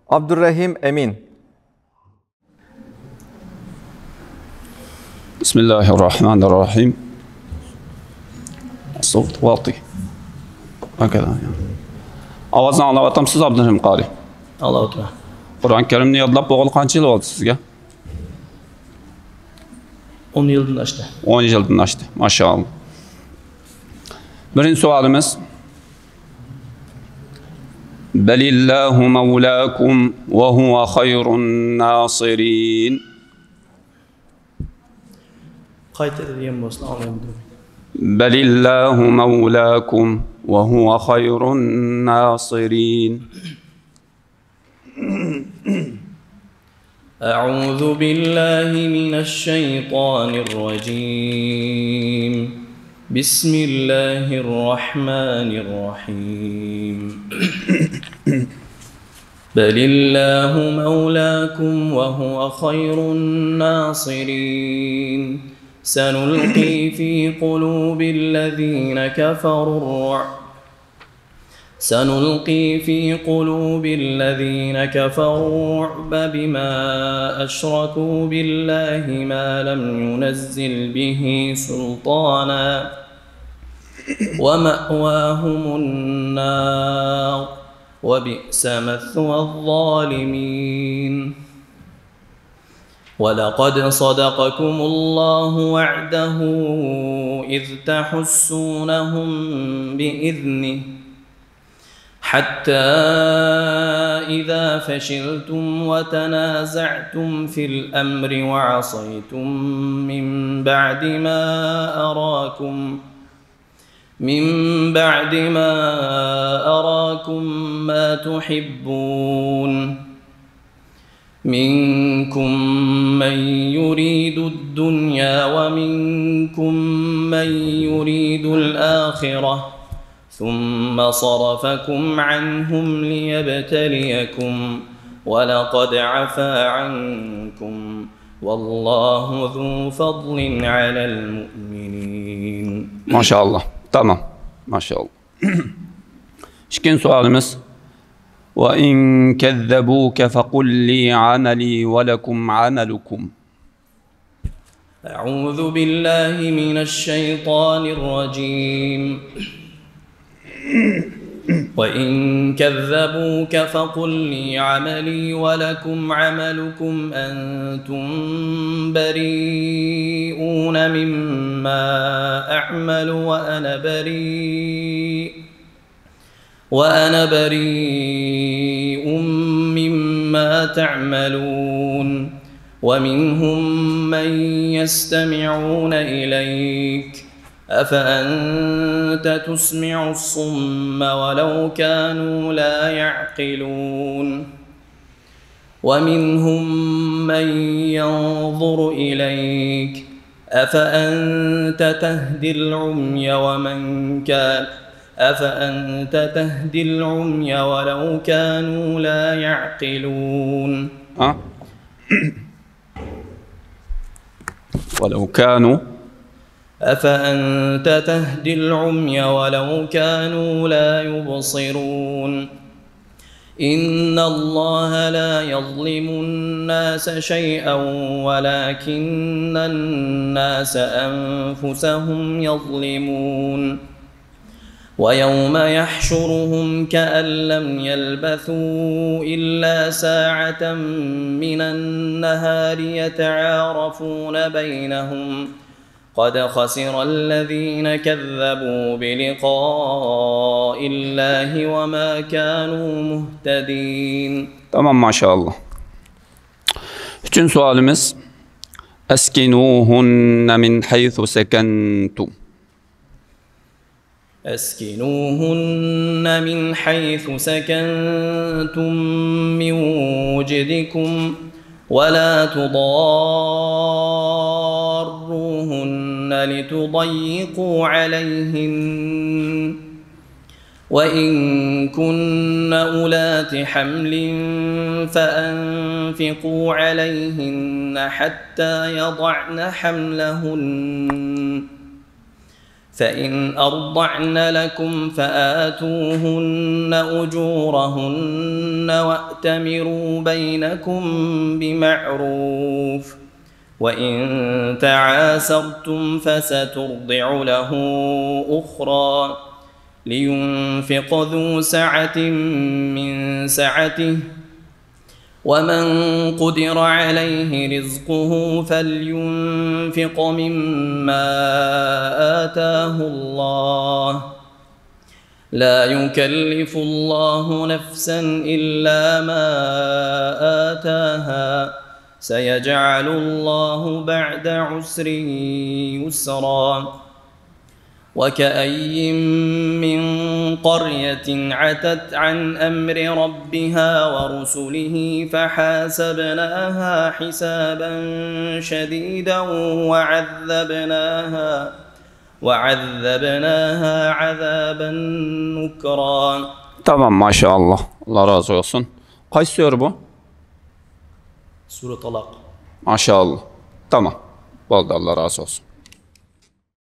Abdurrahim Emin. Bismillahirrahmanirrahim. الصوت واطي هكذا يعني. Avazını anlatamsız Abdurrahim qari. Allahu Teala. Qur'on Karimni yodlab bo'lg'ili qancha yil bo'ldi sizga? 10 yildan oshdi. 10 yildan oshdi. Mashallah. Birinchi savolimiz: Balillahu mavlakum va huwa khayrun nasirin. Qaytaradigan bo'lsa anlayman. Balillahu mavlakum va huwa khayrun nasirin. أعوذ بالله من الشيطان الرجيم. بسم الله الرحمن الرحيم. بل الله مولاكم وهو خير الناصرين. سنلقي في قلوب الذين كفروا الرعب. سنلقي في قلوب الذين كفروا الرعب بما أشركوا بالله ما لم ينزل به سلطانا ومأواهم النار وبئس مثوى الظالمين. ولقد صدقكم الله وعده إذ تحسونهم بإذنه حتى إذا فشلتم وتنازعتم في الأمر وعصيتم من بعد ما أراكم ما تحبون. منكم من يريد الدنيا ومنكم من يريد الآخرة ثم صرفكم عنهم ليبتليكم ولقد عفا عنكم والله ذو فضل على المؤمنين. ما شاء الله. Tamam. Maşallah. İkinci sualimiz: وَاِنْ كَذَّبُوكَ فَقُلْ لِي عَمَلِي وَلَكُمْ عَمَلُكُمْ. أعوذ بالله من الشيطان الرجيم. وإن كذبوك فقل لي عملي ولكم عملكم أنتم بريئون مما أعمل وأنا بريء مما تعملون. ومنهم من يستمعون إليك أفأنت تسمع الصم ولو كانوا لا يعقلون. ومنهم من ينظر إليك أفأنت تهدي العمي ولو كانوا لا يعقلون. أفأنت تهدي العمي ولو كانوا لا يبصرون. إن الله لا يظلم الناس شيئا ولكن الناس أنفسهم يظلمون. ويوم يحشرهم كأن لم يلبثوا إلا ساعة من النهار يتعارفون بينهم قد خسر الذين كذبوا بلقاء الله وما كانوا مهتدين. Tamam maşallah. Üçüncü sualimiz: Eskinuhunne min haythu sekentum. أسكنوهن من حيث سكنتم من وجدكم ولا تضاروهن لتضيقوا عليهن وإن كن أولات حمل فأنفقوا عليهن حتى يضعن حملهن فإن أرضعن لكم فآتوهن أجورهن وأتمروا بينكم بمعروف وإن تعاسرتم فسترضع له أخرى لينفق ذو سعة من سعته ومن قدر عليه رزقه فلينفق مما آتاه الله لا يكلف الله نفسا إلا ما آتاها سيجعل الله بعد عسر يسرا وكأي من قرية عتت عن أمر ربها ورسله فحاسبناها حسابا شديدا وعذبناها عذابا نكرا. Tamam maşallah. Allah razı olsun. Kaç sure bu? Sure Talak. Maşallah. Tamam. Vallahi Allah razı olsun.